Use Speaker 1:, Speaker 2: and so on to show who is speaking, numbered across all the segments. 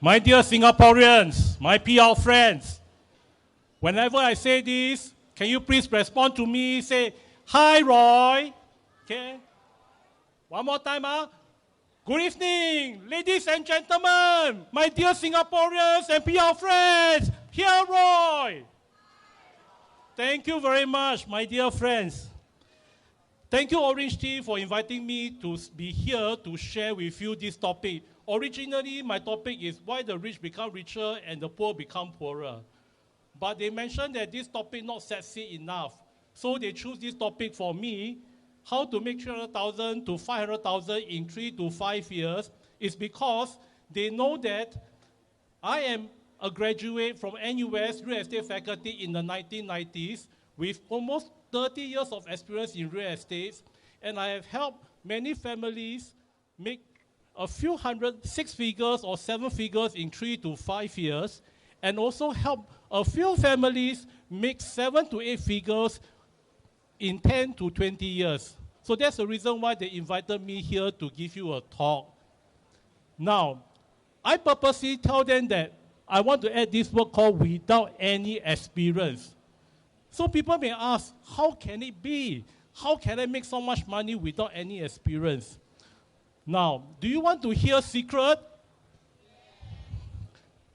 Speaker 1: My dear Singaporeans, my PR friends, whenever I say this, can you please respond to me, say, hi Roy, okay? One more time, Good evening, ladies and gentlemen, my dear Singaporeans and PR friends, here Roy. Thank you very much, my dear friends. Thank you, Orange Tea, for inviting me to be here to share with you this topic. Originally, my topic is why the rich become richer and the poor become poorer. But they mentioned that this topic not sexy enough. So they choose this topic for me, how to make 300,000 to 500,000 in 3 to 5 years, is because they know that I am a graduate from NUS real estate faculty in the 1990s with almost 30 years of experience in real estate, and I have helped many families make a few hundred, 6 figures or 7 figures in 3 to 5 years, and also help a few families make 7 to 8 figures in 10 to 20 years. So that's the reason why they invited me here to give you a talk. Now, I purposely tell them that I want to add this word called without any experience. So people may ask, how can it be? How can I make so much money without any experience? Now, do you want to hear a secret?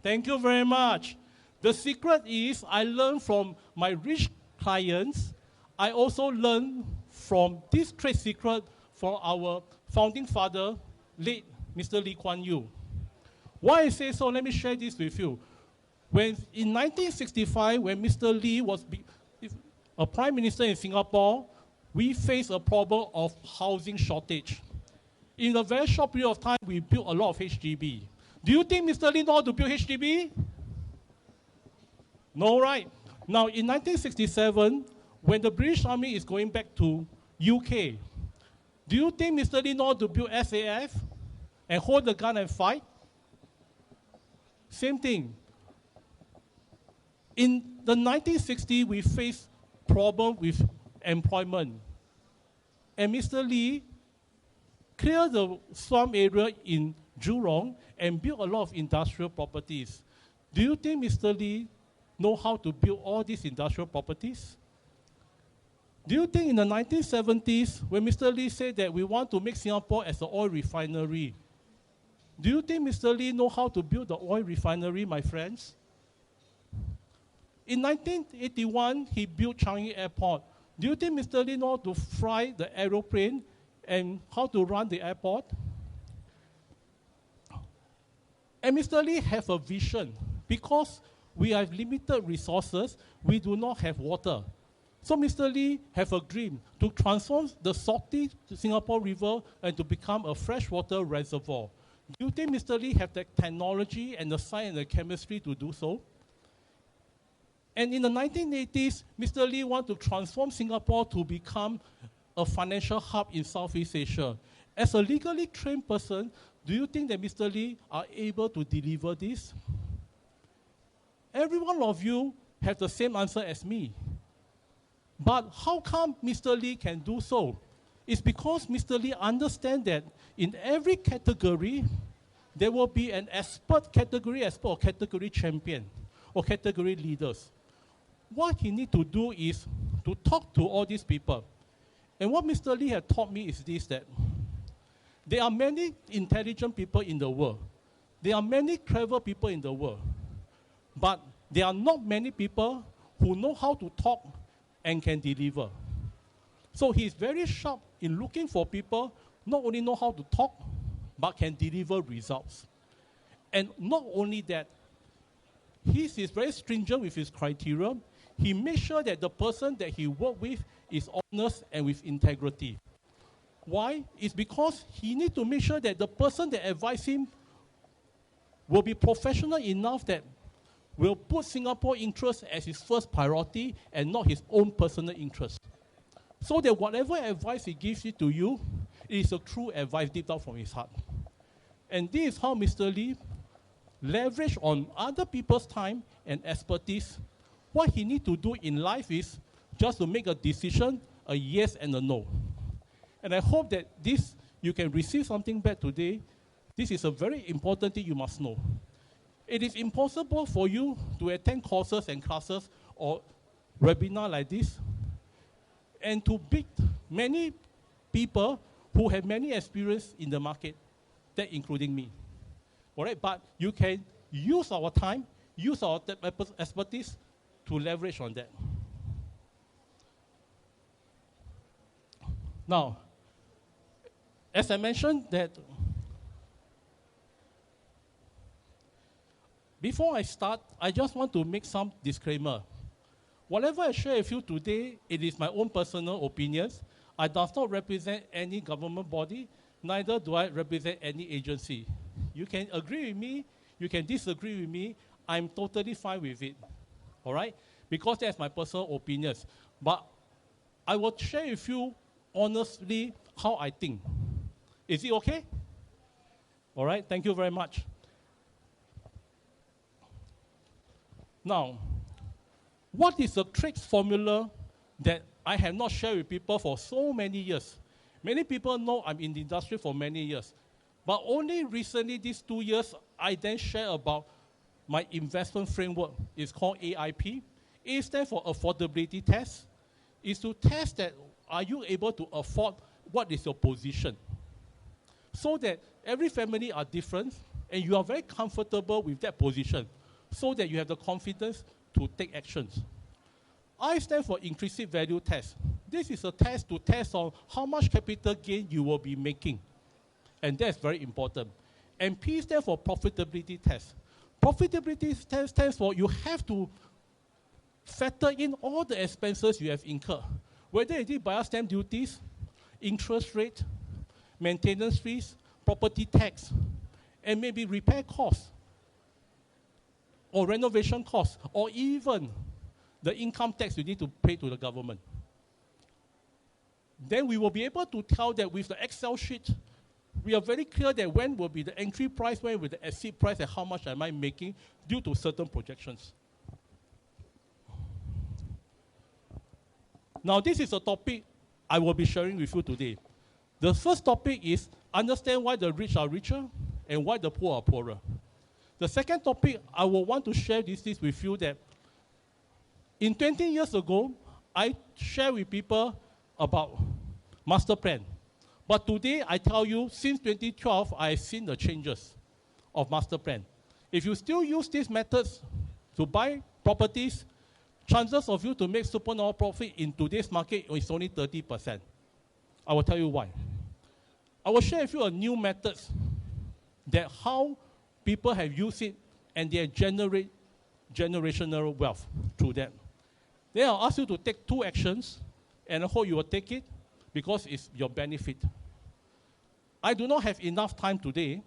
Speaker 1: Thank you very much. The secret is I learned from my rich clients. I also learned from this trade secret from our founding father, late Mr. Lee Kuan Yew. Why I say so, let me share this with you. In 1965, when Mr. Lee was a prime minister in Singapore, we faced a problem of housing shortage. In a very short period of time, we built a lot of HDB. Do you think Mr. Lee know how to build HDB? No, right? Now, in 1967, when the British Army is going back to UK, do you think Mr. Lee know how to build SAF and hold the gun and fight? Same thing. In the 1960s, we faced problem with employment. And Mr. Lee cleared the slum area in Jurong and built a lot of industrial properties. Do you think Mr. Lee know how to build all these industrial properties? Do you think in the 1970s, when Mr. Lee said that we want to make Singapore as an oil refinery, do you think Mr. Lee know how to build the oil refinery, my friends? In 1981, he built Changi Airport. Do you think Mr. Lee know how to fly the aeroplane and how to run the airport? And Mr. Lee has a vision. Because we have limited resources, we do not have water. So Mr. Lee has a dream to transform the salty Singapore River and to become a freshwater reservoir. Do you think Mr. Lee has the technology and the science and the chemistry to do so? And in the 1980s, Mr. Lee wanted to transform Singapore to become a financial hub in Southeast Asia. As a legally trained person, do you think that Mr. Lee are able to deliver this? Every one of you have the same answer as me. But how come Mr. Lee can do so? It's because Mr. Lee understands that in every category, there will be an expert or category champion, or category leaders. What he needs to do is to talk to all these people. And what Mr. Lee has taught me is this, that there are many intelligent people in the world. There are many clever people in the world. But there are not many people who know how to talk and can deliver. So he's very sharp in looking for people not only know how to talk, but can deliver results. And not only that, he is very stringent with his criteria. He makes sure that the person that he works with is honest and with integrity. Why? It's because he needs to make sure that the person that advises him will be professional enough that will put Singapore interest as his first priority and not his own personal interest. So that whatever advice he gives it to you, it is a true advice deep down from his heart. And this is how Mr. Lee leveraged on other people's time and expertise. What he needs to do in life is just to make a decision, a yes and a no. And I hope that this, you can receive something back today. This is a very important thing you must know. It is impossible for you to attend courses and classes or webinar like this and to beat many people who have many experience in the market, that including me. All right, but you can use our time, use our expertise to leverage on that. Now, as I mentioned that, before I start, I just want to make some disclaimer. Whatever I share with you today, it is my own personal opinions. I do not represent any government body, neither do I represent any agency. You can agree with me, you can disagree with me, I'm totally fine with it, all right? Because that's my personal opinions. But I will share with you honestly how I think. Is it okay? All right, thank you very much. Now, what is the trade formula that I have not shared with people for so many years? Many people know I'm in the industry for many years. But only recently, these 2 years, I then share about my investment framework. It's called AIP. A stands for affordability test. It's to test that are you able to afford what is your position. So that every family are different and you are very comfortable with that position so that you have the confidence to take actions. I stand for inclusive value test. This is a test to test on how much capital gain you will be making. And that's very important. And P stands for profitability test. Profitability test stands for you have to factor in all the expenses you have incurred. Whether it is buyer stamp duties, interest rate, maintenance fees, property tax, and maybe repair costs, or renovation costs, or even the income tax you need to pay to the government. Then we will be able to tell that with the Excel sheet, we are very clear that when will be the entry price, when will the exit price, and how much am I making due to certain projections. Now, this is a topic I will be sharing with you today. The first topic is understand why the rich are richer and why the poor are poorer. The second topic I will want to share this with you that in 20 years ago, I share with people about master plan. But today, I tell you, since 2012, I've seen the changes of master plan. If you still use these methods to buy properties, chances of you to make supernormal profit in today's market is only 30%. I will tell you why. I will share with you a new methods that how people have used it and they generate generational wealth through that. Then I'll ask you to take 2 actions and I hope you will take it because it's your benefit. I do not have enough time today.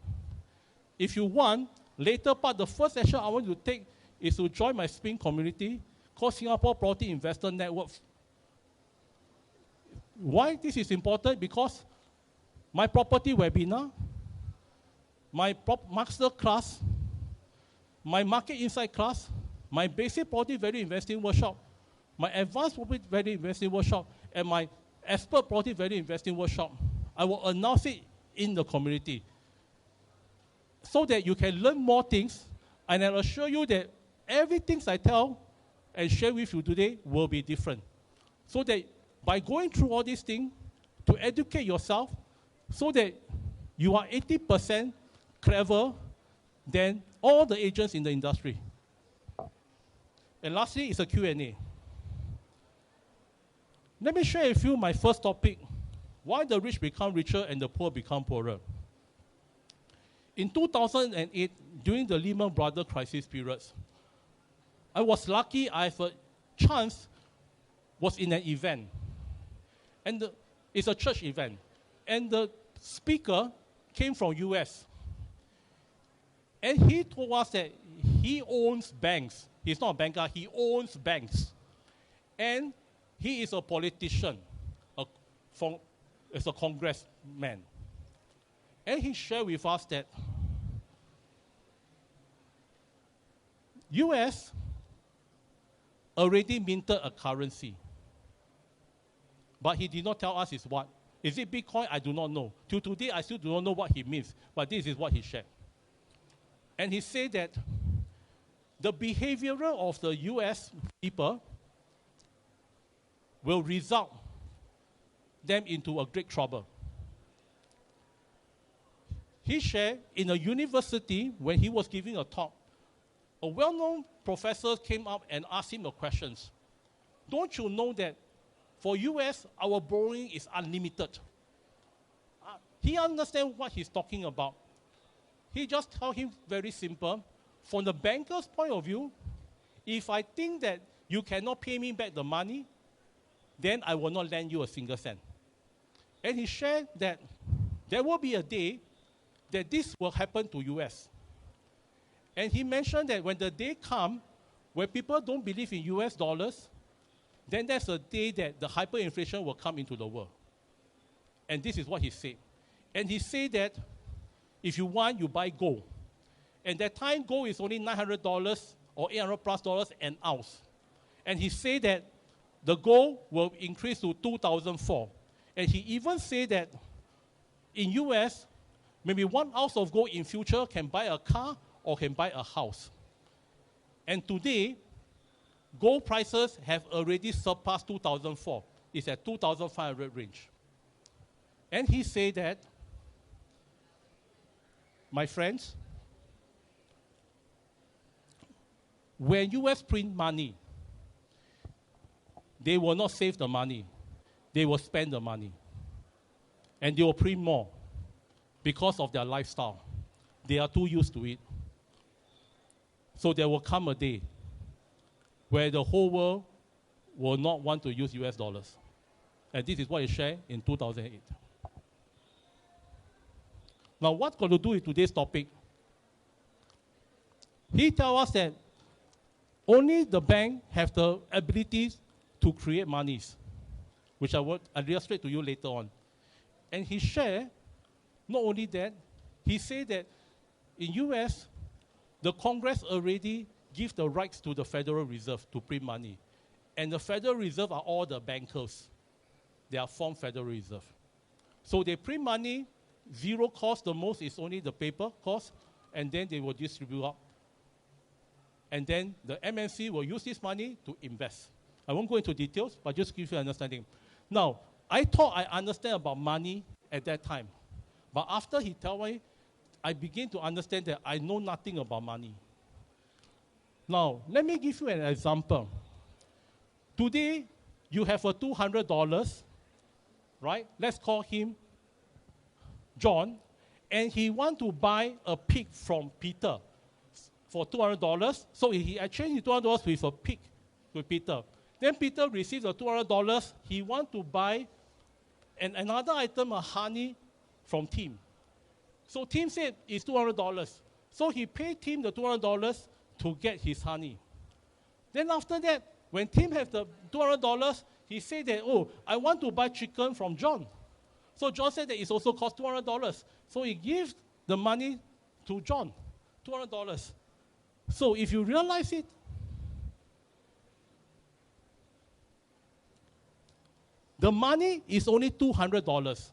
Speaker 1: If you want, later part, the first action I want you to take is to join my SPIN community called Singapore Property Investor Network. Why this is important? Because my property webinar, my master class, my market insight class, my basic property value investing workshop, my advanced property value investing workshop, and my expert property value investing workshop, I will announce it in the community so that you can learn more things, and I'll assure you that everything I tell and share with you today will be different. So that by going through all these things, to educate yourself, so that you are 80% clever than all the agents in the industry. And lastly, it's a Q&A. Let me share with you my first topic, why the rich become richer and the poor become poorer. In 2008, during the Lehman Brothers crisis periods, I was lucky, I have a chance, was in an event. And it's a church event. And the speaker came from US. And he told us that he owns banks. He's not a banker, he owns banks. And he is a politician, as a congressman. And he shared with us that US already minted a currency. But he did not tell us is what. Is it Bitcoin? I do not know. Till today, I still do not know what he means. But this is what he shared. And he said that the behavior of the US people will result them into a great trouble. He shared in a university when he was giving a talk, a well-known professor came up and asked him the questions. Don't you know that for US, our borrowing is unlimited? He understands what he's talking about. He just told him very simple. From the banker's point of view, if I think that you cannot pay me back the money, then I will not lend you a single cent. And he shared that there will be a day that this will happen to US. And he mentioned that when the day comes, when people don't believe in US dollars, then that's a day that the hyperinflation will come into the world. And this is what he said. And he said that if you want, you buy gold. And that time, gold is only $900 or $800 plus dollars an ounce. And he said that the gold will increase to 2004. And he even said that in US, maybe 1 ounce of gold in future can buy a car or can buy a house. And today, gold prices have already surpassed 2004. It's at 2,500 range. And he said that, my friends, when US print money, they will not save the money. They will spend the money. And they will print more because of their lifestyle. They are too used to it. So there will come a day where the whole world will not want to use US dollars. And this is what he shared in 2008. Now, what's going to do with today's topic? He tells us that only the bank have the ability to create monies, which I will illustrate to you later on. And he shared, not only that, he said that in US, the Congress already give the rights to the Federal Reserve to print money. And the Federal Reserve are all the bankers. They are from Federal Reserve. So they print money, zero cost, the most is only the paper cost, and then they will distribute up. And then the MNC will use this money to invest. I won't go into details, but just give you an understanding. Now, I thought I understand about money at that time. But after he told me, I began to understand that I know nothing about money. Now, let me give you an example. Today, you have a $200, right? Let's call him John, and he wants to buy a pig from Peter for $200. So he exchanged his $200 with a pig with Peter. Then Peter receives the $200. He wants to buy another item, a honey, from Tim. So Tim said it's $200. So he paid Tim the $200 to get his honey. Then after that, when Tim has the $200, he said that, oh, I want to buy chicken from John. So John said that it also costs $200. So he gives the money to John, $200. So if you realize it, the money is only $200.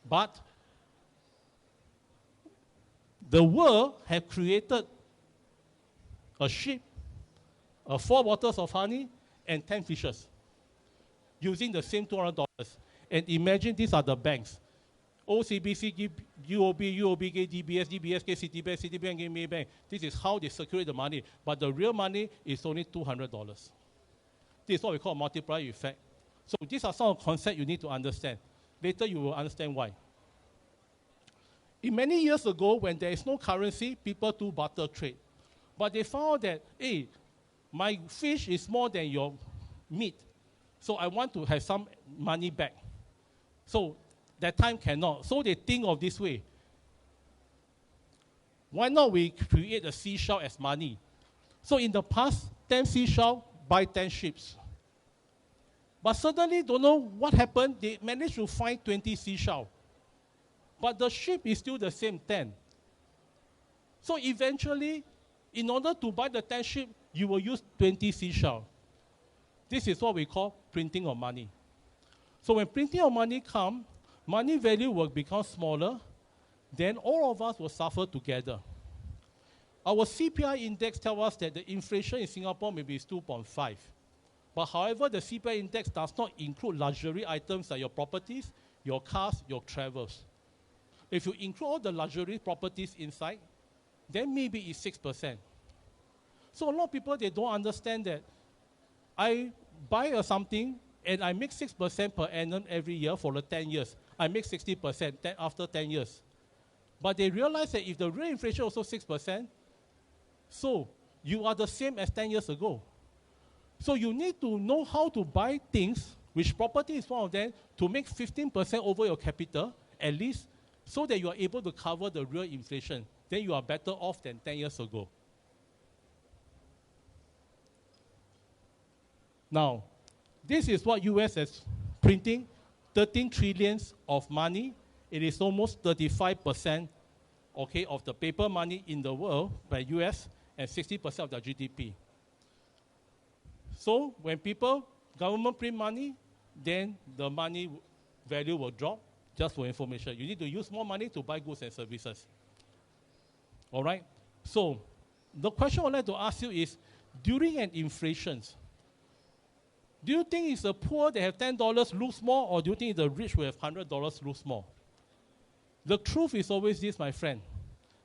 Speaker 1: But the world has created a sheep, 4 bottles of honey, and 10 fishes using the same $200. And imagine these are the banks. OCBC give UOB, UOB give DBS, DBS give Citibank, Citibank give Maybank. This is how they circulate the money. But the real money is only $200. This is what we call a multiplier effect. So these are some of the concepts you need to understand. Later you will understand why. In many years ago, when there is no currency, people do barter trade. But they found that, hey, my fish is more than your meat. So I want to have some money back. So that time cannot. So they think of this way. Why not we create a seashell as money? So in the past, 10 seashell buy 10 ships. But suddenly, don't know what happened, they managed to find 20 seashell. But the ship is still the same 10. So eventually, in order to buy the 10 ship, you will use 20 seashell. This is what we call printing of money. So when printing of money comes, money value will become smaller, then all of us will suffer together. Our CPI index tells us that the inflation in Singapore maybe is 2.5. But however, the CPI index does not include luxury items like your properties, your cars, your travels. If you include all the luxury properties inside, then maybe it's 6%. So a lot of people, they don't understand that I buy something and I make 6% per annum every year for the 10 years. I make 60% after 10 years. But they realize that if the real inflation also 6%, so you are the same as 10 years ago. So you need to know how to buy things, which property is one of them, to make 15% over your capital, at least, so that you are able to cover the real inflation. Then you are better off than 10 years ago. Now, this is what US is printing, 13 trillions of money. It is almost 35%, okay, of the paper money in the world by US and 60% of the GDP. So when government print money, then the money value will drop, just for information. You need to use more money to buy goods and services. All right? So the question I would like to ask you is, during an inflation, do you think it's the poor that have $10 lose more, or do you think the rich will have $100 lose more? The truth is always this, my friend.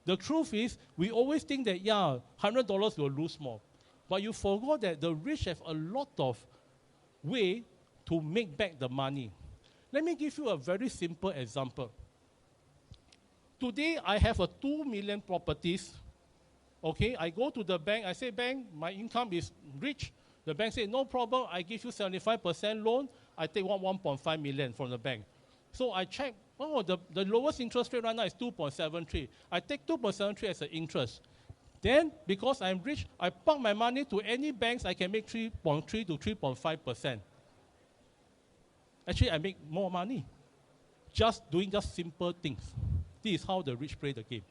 Speaker 1: The truth is, we always think that, yeah, $100 will lose more. But you forgot that the rich have a lot of way to make back the money. Let me give you a very simple example. Today, I have a 2 million properties. Okay, I go to the bank, I say, bank, my income is rich. The bank says, no problem, I give you 75% loan, I take 1.5 million from the bank. So I check, oh, the lowest interest rate right now is 2.73. I take 2.73 as an interest. Then, because I'm rich, I park my money to any banks, I can make 3.3 to 3.5%. Actually, I make more money. Just doing just simple things. This is how the rich play the game.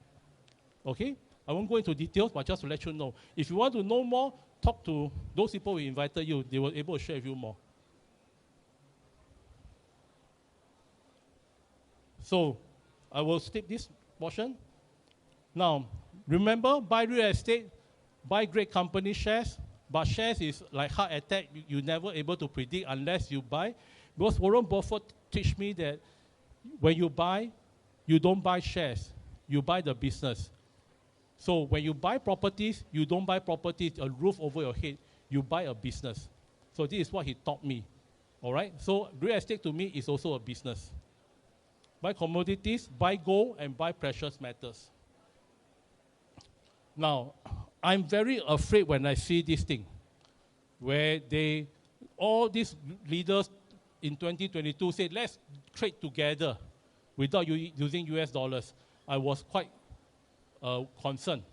Speaker 1: Okay? I won't go into details, but just to let you know. If you want to know more, talk to those people who invited you. They were able to share with you more. So, I will skip this portion. Now, remember, buy real estate, buy great company shares, but shares is like heart attack. You're never able to predict unless you buy. Because Warren Buffett teach me that when you buy, you don't buy shares. You buy the business. So when you buy properties, you don't buy properties, a roof over your head. You buy a business. So this is what he taught me. All right? So real estate to me is also a business. Buy commodities, buy gold, and buy precious metals. Now, I'm very afraid when I see this thing, where all these leaders in 2022 said, let's trade together without using US dollars. I was quite concerned.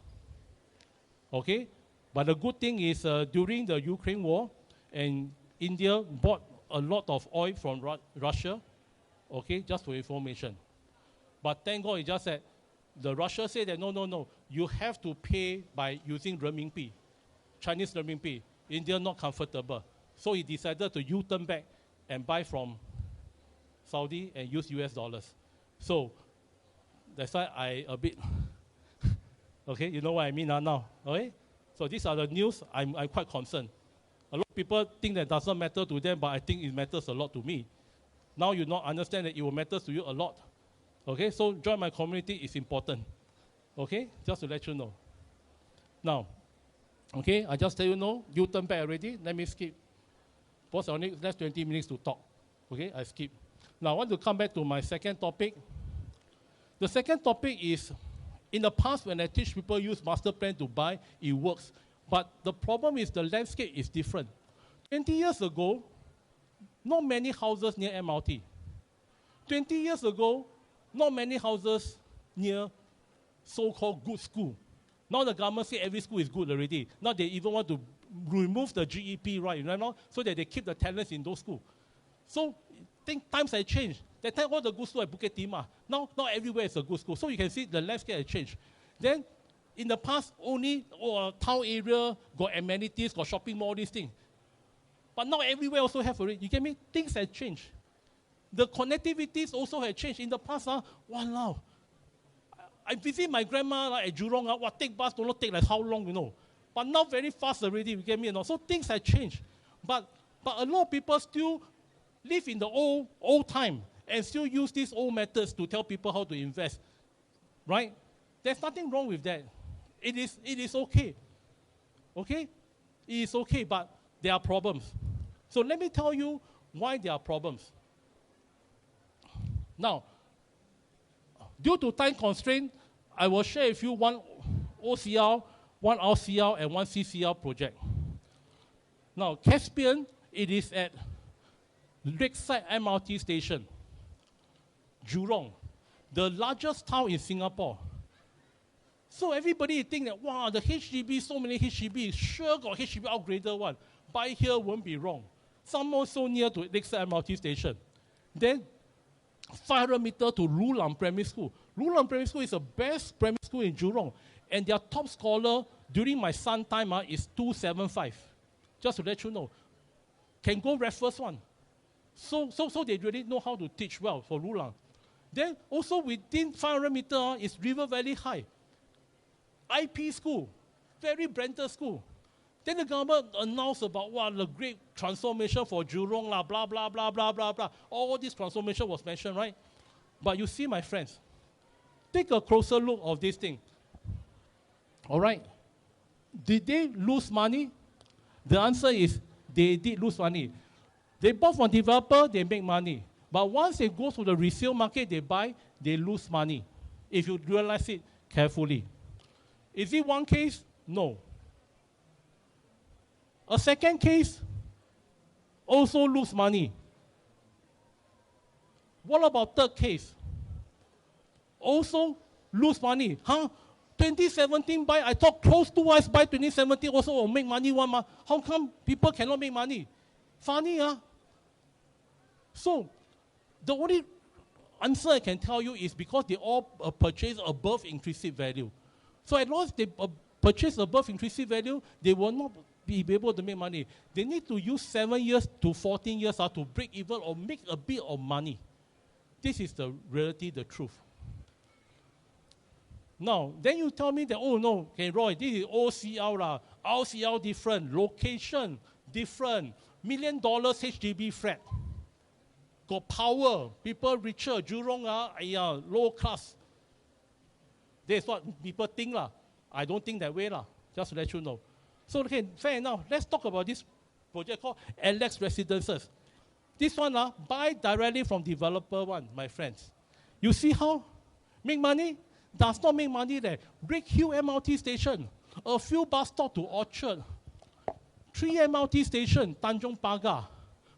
Speaker 1: Okay? But the good thing is during the Ukraine war, and India bought a lot of oil from Russia, okay, just for information. But thank God it just said, the Russia said that no, you have to pay by using renminbi, Chinese renminbi. India not comfortable. So he decided to U-turn back and buy from Saudi and use US dollars. So that's why I a bit, okay, you know what I mean now, okay? So these are the news, I'm quite concerned. A lot of people think that doesn't matter to them, but I think it matters a lot to me. Now you not understand that it will matter to you a lot. Okay, so join my community is important. Okay, just to let you know. Now, okay, I just tell you no, you turn back already, let me skip. Because I only left 20 minutes to talk. Okay, I skip. Now I want to come back to my second topic. The second topic is, in the past when I teach people use master plan to buy, it works. But the problem is the landscape is different. 20 years ago, not many houses near MRT. 20 years ago, not many houses near so-called good school. Now the government say every school is good already. Now they even want to remove the GEP, right? So that they keep the talents in those schools. So I think times have changed. That time all the good schools at Bukit Timah. Now not everywhere is a good school. So you can see the landscape has changed. Then in the past, only town area got amenities, got shopping mall, these things. But now everywhere also have already. You get me? Things have changed. The connectivities also have changed. In the past, wow, I visit my grandma at Jurong, take bus, don't know take like how long, But now very fast already, you get me, So things have changed. But a lot of people still live in the old time and still use these old methods to tell people how to invest, right? There's nothing wrong with that. It is okay, okay? It is okay, but there are problems. So let me tell you why there are problems. Now, due to time constraint, I will share with you one OCR, one RCR, and one CCR project. Now, Caspian, it is at Lakeside MRT station, Jurong, the largest town in Singapore. So everybody think that, wow, the HDB, so many HDB, sure got HDB upgraded one. Buy here won't be wrong. Some also near to Lakeside MRT station. Then 500 meters to Lulang Primary School. Lulang Primary School is the best primary school in Jurong. And their top scholar during my son time is 275. Just to let you know. Can go Raffles one. So they really know how to teach well for Lulang. Then also within 500 meters is River Valley High. IP school, very branded school. Then the government announced about the great transformation for Jurong, blah, blah, blah, blah, blah, blah. All this transformation was mentioned, right? But you see, my friends, take a closer look of this thing. All right? Did they lose money? The answer is they did lose money. They bought from developer, they make money. But once they go to the resale market, they buy, they lose money. If you realize it carefully. Is it one case? No. A second case, also lose money. What about third case? Also lose money. 2017 buy, I thought close to us buy 2017 also will make money one month. How come people cannot make money? Funny, huh? So, the only answer I can tell you is because they all purchase above intrinsic value. So as long as they purchase above intrinsic value, they will not be able to make money. They need to use 7 years to 14 years to break even or make a bit of money. This is the reality, the truth. Now, then you tell me that, oh no, okay, Roy, this is OCR, RCR different, location different, $1 million HDB flat. Got power, people richer, Jurong, low class. That's what people think. I don't think that way, just to let you know. So, okay, fair enough. Let's talk about this project called Alex Residences. This one, buy directly from developer one, my friends. You see how? Make money? Does not make money there. Brick Hill MRT station, a few bus stops to Orchard, 3 MRT station, Tanjong Pagar,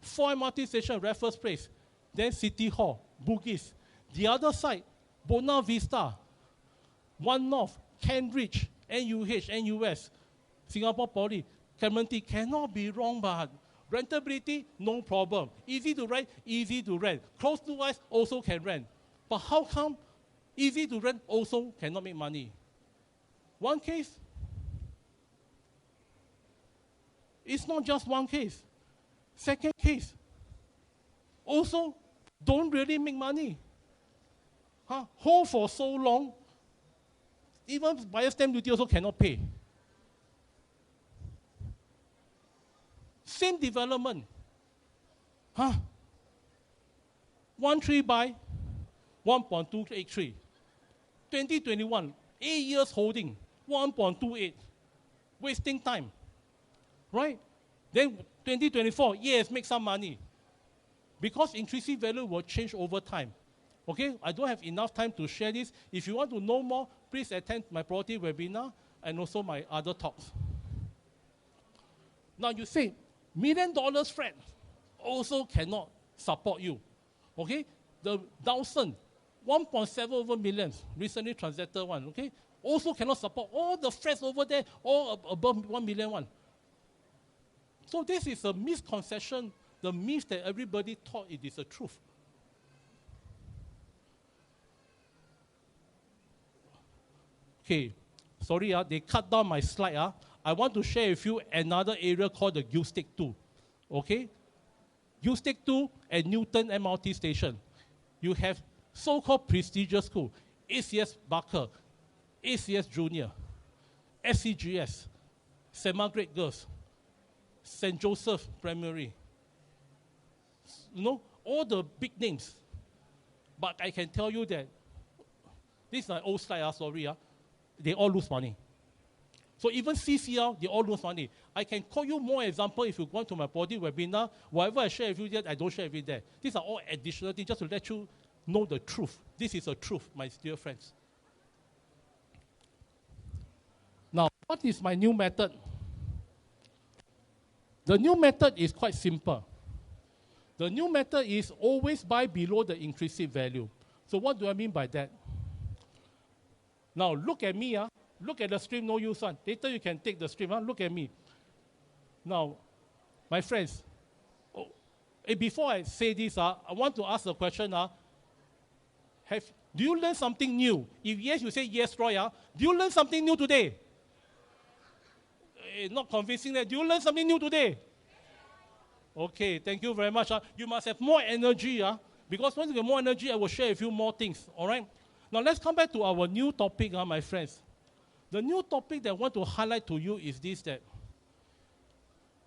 Speaker 1: 4 MRT station, Raffles Place, then City Hall, Bugis. The other side, Buona Vista, One North, Cambridge, NUH, NUS, Singapore Poly, Clementi, cannot be wrong, but rentability, no problem. Easy to rent, easy to rent. Close to us, also can rent. But how come easy to rent also cannot make money? One case? It's not just one case. Second case, also don't really make money. Hold for so long, even buyer stamp duty also cannot pay. Same development. 1.3 by 1.283. 2021, 8 years holding, 1.28. Wasting time. Right? Then 2024, yes, make some money. Because intrinsic value will change over time. Okay, I don't have enough time to share this. If you want to know more, please attend my property webinar and also my other talks. Now you say, $1 million flat also cannot support you. Okay, the Dawson, 1.7 over millions, recently transacted one, okay, also cannot support all the flats over there, all above 1 million one. So this is a misconception, the myth that everybody thought it is a truth. Okay, sorry, they cut down my slide. I want to share with you another area called the Gilstead 2. Okay? Gilstead 2 at Newton MRT station. You have so-called prestigious school. ACS Barker, ACS Junior, SCGS, St. Margaret Girls, St. Joseph Primary. You know, all the big names. But I can tell you that, this is an old slide, sorry, they all lose money. So even CCL, they all lose money. I can call you more example if you go to my body webinar. Whatever I share with you there, I don't share with you there. These are all additional things just to let you know the truth. This is a truth, my dear friends. Now, what is my new method? The new method is quite simple. The new method is always buy below the intrinsic value. So what do I mean by that? Now, look at me. Look at the stream, no use one. Later you can take the stream. Look at me. Now, my friends, before I say this, I want to ask a question. Do you learn something new? If yes, you say yes, Roy. Do you learn something new today? Not convincing that. Do you learn something new today? Okay, thank you very much. You must have more energy, because once you get more energy, I will share with you more things, all right? Now, let's come back to our new topic, my friends. The new topic that I want to highlight to you is this, that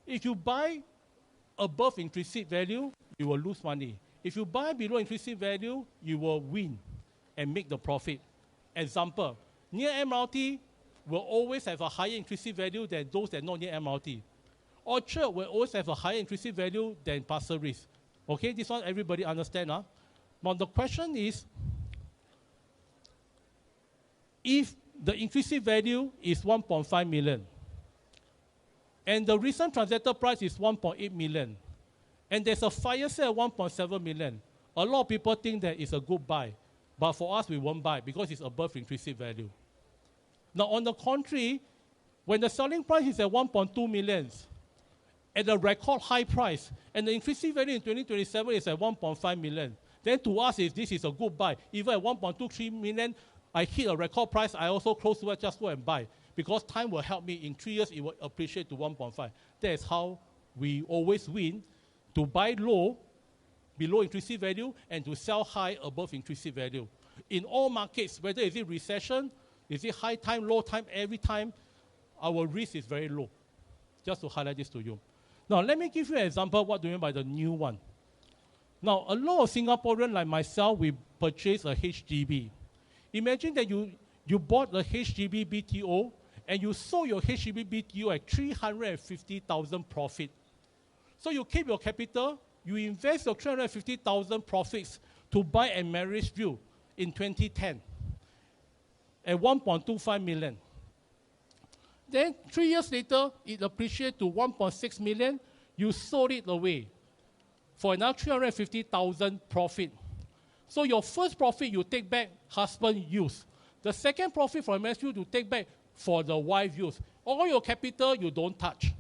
Speaker 1: if you buy above intrinsic value, you will lose money. If you buy below intrinsic value, you will win and make the profit. Example, near MRT will always have a higher intrinsic value than those that are not near MRT. Orchard will always have a higher intrinsic value than Pasir Ris. Okay, this one everybody understand. But the question is, if the intrinsic value is 1.5 million, and the recent transacted price is 1.8 million, and there's a fire sale at 1.7 million, a lot of people think that it's a good buy. But for us, we won't buy because it's above intrinsic value. Now, on the contrary, when the selling price is at 1.2 million, at a record high price, and the intrinsic value in 2027 is at 1.5 million, then to us, this is a good buy. Even at 1.23 million, I hit a record price, I also close to it, just go and buy. Because time will help me. In 3 years, it will appreciate to 1.5. That is how we always win, to buy low, below intrinsic value, and to sell high above intrinsic value. In all markets, whether is it recession, is it high time, low time, every time, our risk is very low. Just to highlight this to you. Now, let me give you an example of what do you mean by the new one. Now, a lot of Singaporeans like myself, we purchase a HDB. Imagine that you bought a HDB BTO and you sold your HDB BTO at 350,000 profit. So you keep your capital, you invest your 350,000 profits to buy a Marriage View in 2010 at 1.25 million. Then 3 years later, it appreciated to 1.6 million. You sold it away for another 350,000 profit. So your first profit you take back, husband use. The second profit from Marriage View you take back for the wife use. All your capital you don't touch.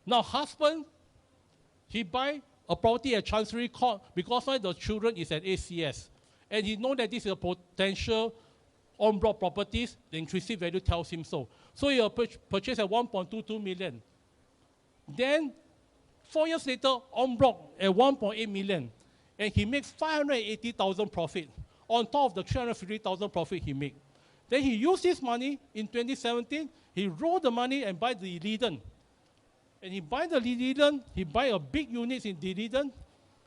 Speaker 1: Now husband, he buy a property at Chancery Court because one of the children is at ACS. And he know that this is a potential on-block properties, the intrinsic value tells him so. So he purchased at 1.22 million. Then 4 years later, on-block at 1.8 million. And he makes 580,000 profit on top of the 350,000 profit he made. Then he used this money in 2017. He rolled the money and buy the Leiden. And he buy the Leiden, he buy a big unit in the Leiden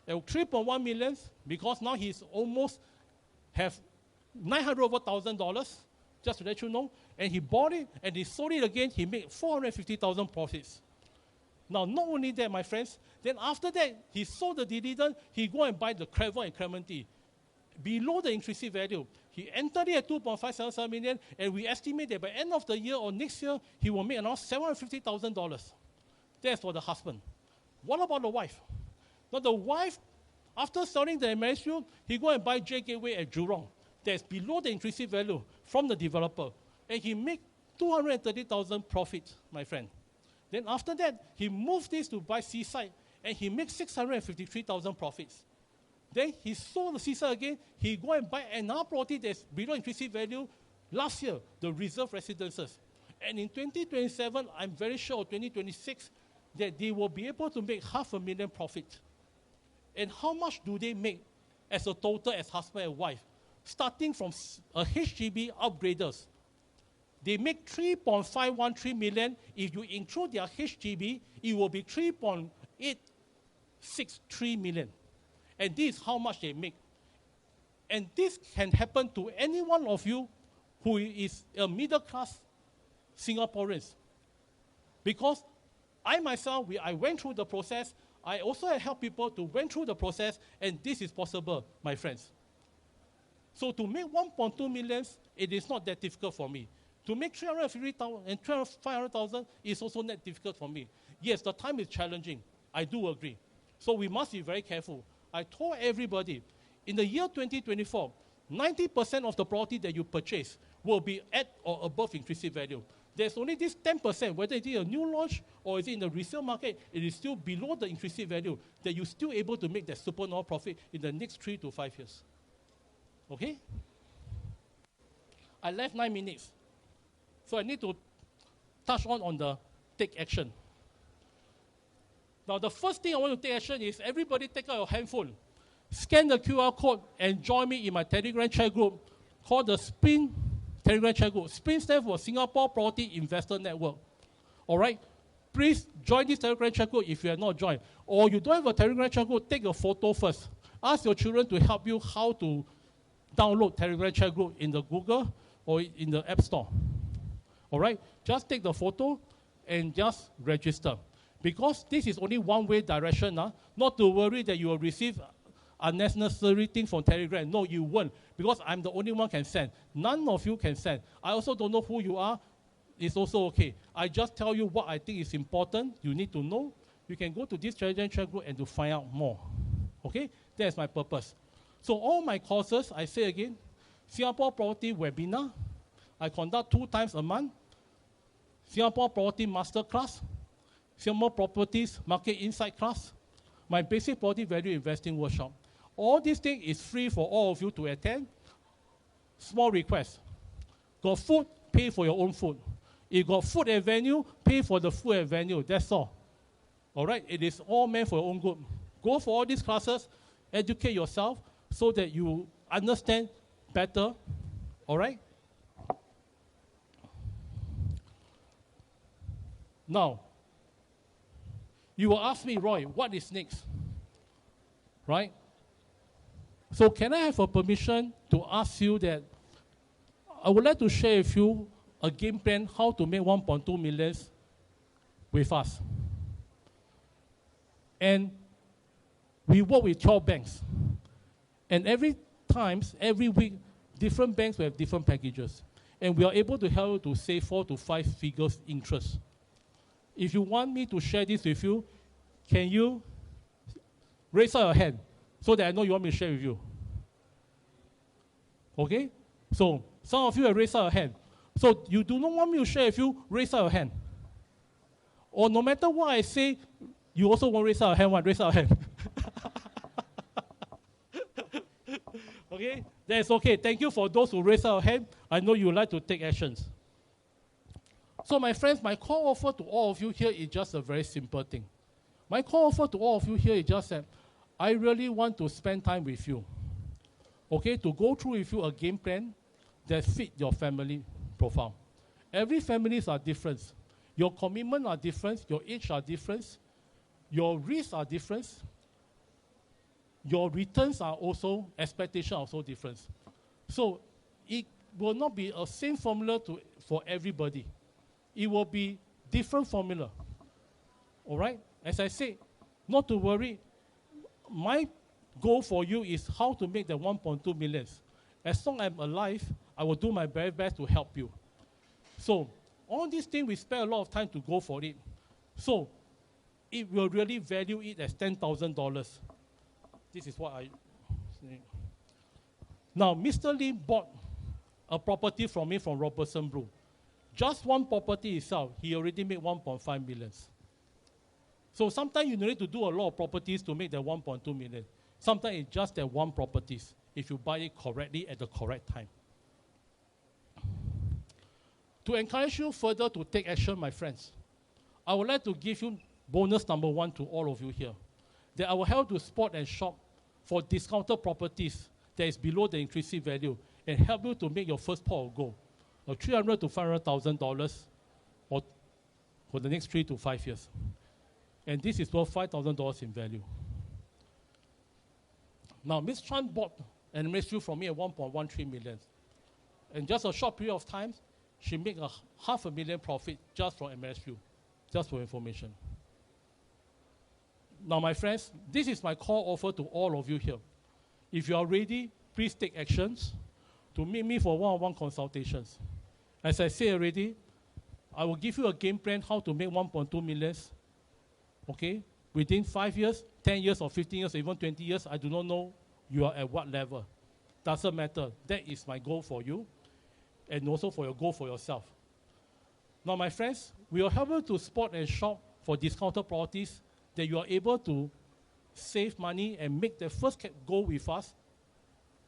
Speaker 1: at 3.1 million because now he's almost have $900,000, just to let you know. And he bought it and he sold it again. He made 450,000 profits. Now, not only that, my friends, then after that, he sold the dividend, he go and buy the Crevon and Clementi. Below the intrinsic value, he entered it at 2.577 million, and we estimate that by end of the year or next year, he will make around $750,000. That's for the husband. What about the wife? Now, the wife, after selling the Marriage View, he go and buy J Gateway at Jurong. That's below the intrinsic value from the developer. And he make 230,000 profit, my friend. Then after that, he moved this to buy Seaside, and he makes 653,000 profits. Then he sold the Seaside again. He go and buy another property that's below intrinsic value last year, the Reserve Residences. And in 2027, I'm very sure, 2026, that they will be able to make 500,000 profit. And how much do they make as a total as husband and wife, starting from a HGB upgraders. They make 3.513 million. If you include their HGB, it will be 3.863 million. And this is how much they make. And this can happen to any one of you who is a middle class Singaporeans. Because I myself, I went through the process. I also have helped people to went through the process, and this is possible, my friends. So to make 1.2 million, it is not that difficult for me. To make 350,000 and 500,000 is also not difficult for me. Yes, the time is challenging. I do agree. So we must be very careful. I told everybody, in the year 2024, 90% of the property that you purchase will be at or above inclusive value. There's only this 10%, whether it is a new launch or is it in the resale market, it is still below the inclusive value, that you're still able to make that supernormal profit in the next 3 to 5 years. Okay? I left 9 minutes. So I need to touch on the take action. Now, the first thing I want to take action is everybody take out your handphone, scan the QR code, and join me in my Telegram chat group called the SPIN Telegram chat group. SPIN stands for Singapore Property Investor Network. All right? Please join this Telegram chat group if you have not joined. Or you don't have a Telegram chat group, take a photo first. Ask your children to help you how to download Telegram chat group in the Google or in the App Store. All right? Just take the photo and just register. Because this is only one-way direction. Not to worry that you will receive unnecessary things from Telegram. No, you won't. Because I'm the only one can send. None of you can send. I also don't know who you are. It's also okay. I just tell you what I think is important. You need to know. You can go to this Telegram chat group and to find out more. Okay? That's my purpose. So all my courses, I say again, Singapore Property Webinar, I conduct 2 times a month. Singapore Property Masterclass, Singapore Properties Market Insight Class, my Basic Property Value Investing Workshop. All these things is free for all of you to attend. Small request. Got food, pay for your own food. If got food at venue, pay for the food at venue. That's all. All right? It is all meant for your own good. Go for all these classes, educate yourself so that you understand better. All right? Now, you will ask me, Roy, what is next? Right? So can I have a permission to ask you that I would like to share with you a game plan how to make 1.2 million with us. And we work with 12 banks. And every week, different banks will have different packages. And we are able to help you to save 4 to 5 figures interest. If you want me to share this with you, can you raise up your hand so that I know you want me to share with you? Okay? So, some of you have raised up your hand. So, you do not want me to share with you, raise up your hand. Or no matter what I say, you also won't raise up your hand, raise up your hand. Okay? That's okay. Thank you for those who raise up your hand. I know you would like to take actions. So my friends, my call offer to all of you here is just a very simple thing. My call offer to all of you here is just that I really want to spend time with you. Okay, to go through with you a game plan that fit your family profile. Every families are different. Your commitment are different, your age are different, your risks are different, your returns are also, expectations are also different. So it will not be a same formula for everybody. It will be different formula. All right? As I said, not to worry. My goal for you is how to make the 1.2 million. As long as I'm alive, I will do my very best to help you. So, all these things, we spend a lot of time to go for it. So, it will really value it as $10,000. This is what I say. Now, Mr. Lee bought a property from me from Robertson Blue. Just one property itself, he already made 1.5 million. So sometimes you need to do a lot of properties to make that 1.2 million. Sometimes it's just that one properties, if you buy it correctly at the correct time. To encourage you further to take action, my friends, I would like to give you bonus number 1 to all of you here. That I will help to spot and shop for discounted properties that is below the intrinsic value and help you to make your first pot of gold of $300,000 to $500,000 for the next 3 to 5 years. And this is worth $5,000 in value. Now, Ms. Chan bought an MSU from me at 1.13 million. In just a short period of time, she made a $500,000 profit just from MSU, just for information. Now, my friends, this is my call offer to all of you here. If you are ready, please take actions to meet me for one-on-one consultations. As I said already, I will give you a game plan how to make 1.2 million, okay, within 5 years, 10 years, or 15 years, or even 20 years. I do not know you are at what level. Doesn't matter. That is my goal for you, and also for your goal for yourself. Now, my friends, we will help you to spot and shop for discounted properties that you are able to save money and make the first goal with us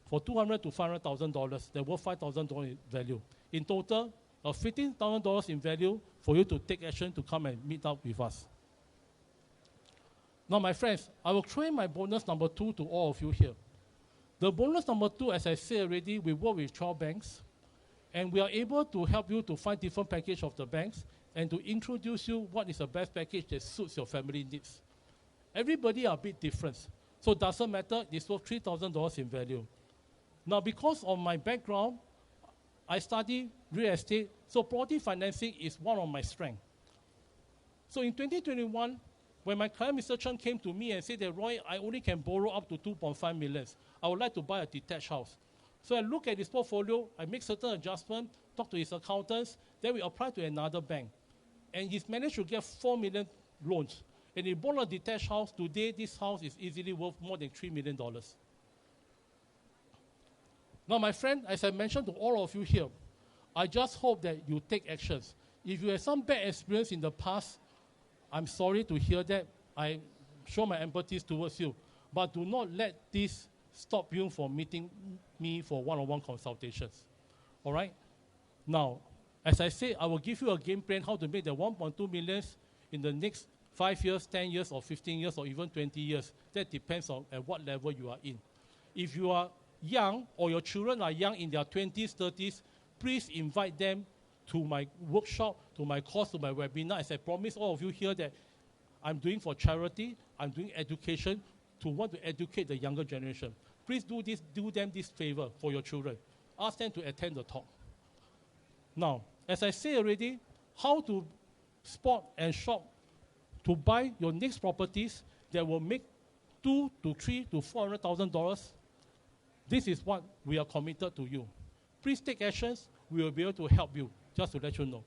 Speaker 1: for $200,000 to $500,000. They're worth $5,000 in value. In total, $15,000 in value for you to take action to come and meet up with us. Now, my friends, I will throw in my bonus number 2 to all of you here. The bonus number 2, as I said already, we work with 12 banks, and we are able to help you to find different packages of the banks and to introduce you what is the best package that suits your family needs. Everybody are a bit different, so it doesn't matter. It's worth $3,000 in value. Now, because of my background, I study real estate, so property financing is one of my strengths. So in 2021, when my client, Mr. Chang, came to me and said that, Roy, I only can borrow up to 2.5 million. I would like to buy a detached house. So I look at his portfolio, I make certain adjustments, talk to his accountants, then we apply to another bank. And he's managed to get 4 million loans. And he bought a detached house. Today, this house is easily worth more than $3 million. Now, my friend, as I mentioned to all of you here, I just hope that you take actions. If you have some bad experience in the past, I'm sorry to hear that. I show my empathy towards you. But do not let this stop you from meeting me for one-on-one consultations. All right? Now, as I said, I will give you a game plan how to make the 1.2 million in the next 5 years, 10 years, or 15 years, or even 20 years. That depends on at what level you are in. If you are young or your children are young in their 20s, 30s, please invite them to my workshop, to my course, to my webinar. As I promised all of you here that I'm doing for charity, I'm doing education to want to educate the younger generation. Please do them this favor for your children. Ask them to attend the talk. Now, as I say already, how to spot and shop to buy your next properties that will make $200,000 to $300,000 to $400,000. This is what we are committed to you. Please take actions. We will be able to help you, just to let you know.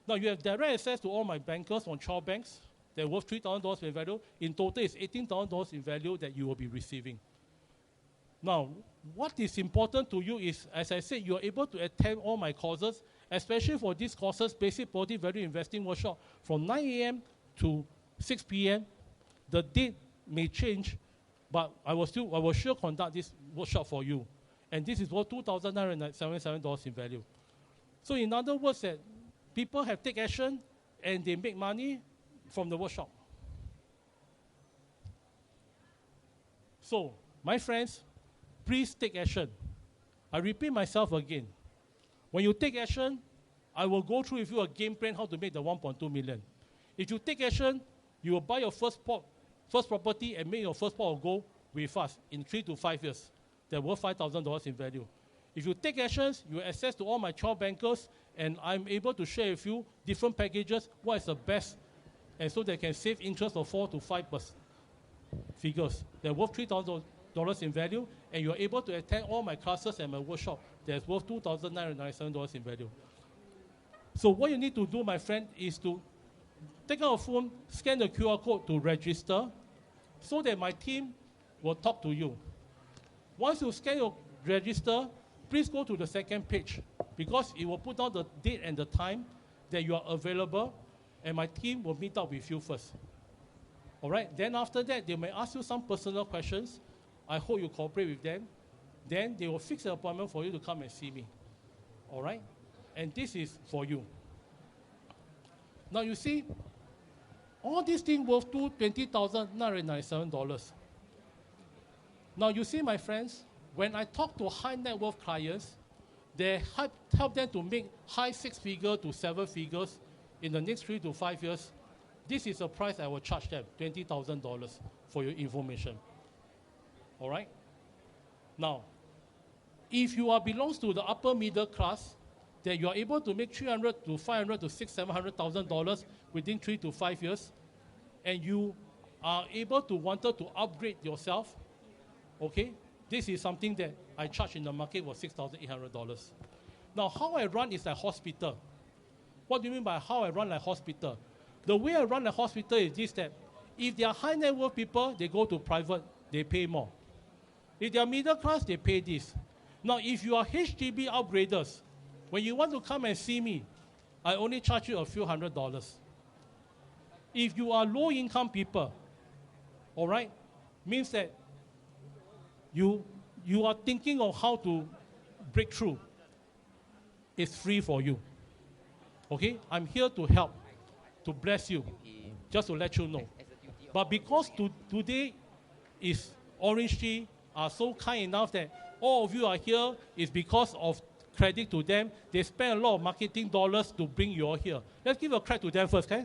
Speaker 1: Now, you have direct access to all my bankers on 12 banks. They're worth $3,000 in value. In total, it's $18,000 in value that you will be receiving. Now, what is important to you is, as I said, you are able to attend all my courses, especially for these courses, Basic Property Value Investing Workshop, from 9 a.m. to 6 p.m. The date may change, but I will sure conduct this workshop for you. And this is worth $2,977 in value. So in other words, that people have take action and they make money from the workshop. So, my friends, please take action. I repeat myself again. When you take action, I will go through with you a game plan how to make the 1.2 million. If you take action, you will buy your first property and make your first pot of gold with us in 3 to 5 years. They're worth $5,000 in value. If you take actions, you have access to all my 12 bankers, and I'm able to share with you different packages, what is the best, and so they can save interest of 4 to 5% figures. They're worth $3,000 in value, and you're able to attend all my classes and my workshop that's worth $2,997 in value. So what you need to do, my friend, is to take out a phone, scan the QR code to register, so that my team will talk to you. Once you scan your register, please go to the second page, because it will put down the date and the time that you are available, and my team will meet up with you first. All right? Then after that, they may ask you some personal questions. I hope you cooperate with them. Then they will fix an appointment for you to come and see me. All right? And this is for you. Now you see, all these things worth $20,997. Now, you see, my friends, when I talk to high net worth clients, they help them to make high 6-figure to 7 figures in the next 3 to 5 years. This is the price I will charge them, $20,000 for your information. All right? Now, if you belongs to the upper middle class, that you are able to make $300 to $500 to $600,000, $700,000 within 3 to 5 years, and you are able to wanted to upgrade yourself, okay? This is something that I charge in the market was $6,800. Now, how I run is a hospital. What do you mean by how I run a hospital? The way I run a hospital is this: that if they are high net worth people, they go to private, they pay more. If they are middle class, they pay this. Now, if you are HDB upgraders, when you want to come and see me, I only charge you a few $100s. If you are low income people, all right, means that you are thinking of how to break through. It's free for you. Okay? I'm here to help, to bless you, just to let you know. But because today is Orange Tree are so kind enough that all of you are here is because of credit to them. They spend a lot of marketing dollars to bring you all here. Let's give a credit to them first, okay?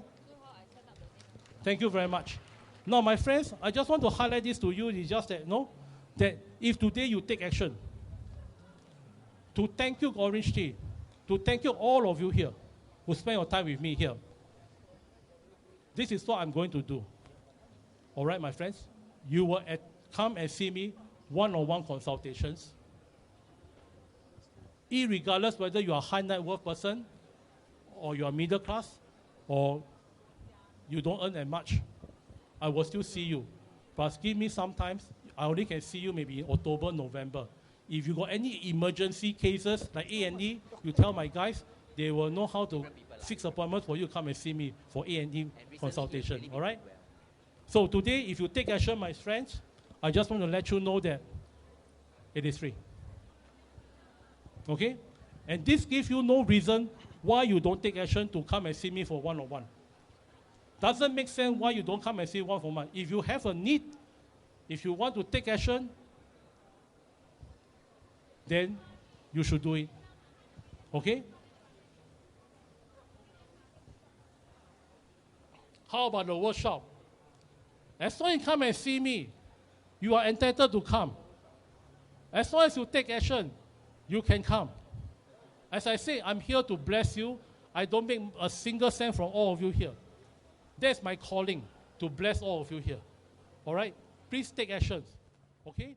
Speaker 1: Thank you very much. Now, my friends, I just want to highlight this to you. It's just that, that if today you take action, to thank you, Orange Tree, to thank you, all of you here, who spend your time with me here. This is what I'm going to do. All right, my friends? You will come and see me, one-on-one consultations. Irregardless whether you are a high net worth person, or you are middle class, or you don't earn that much, I will still see you. But give me some time. I only can see you maybe in October, November. If you got any emergency cases like A&E, you tell my guys, they will know how to fix appointments for you to come and see me for A&E consultation. All right? So today, if you take action, my friends, I just want to let you know that it is free. Okay? And this gives you no reason why you don't take action to come and see me for one-on-one. Doesn't make sense why you don't come and see one-on-one. If you have a need, if you want to take action, then you should do it. Okay? How about the workshop? As long as you come and see me, you are entitled to come. As long as you take action, you can come. As I say, I'm here to bless you. I don't make a single cent from all of you here. That's my calling, to bless all of you here. All right? Please take actions. Okay?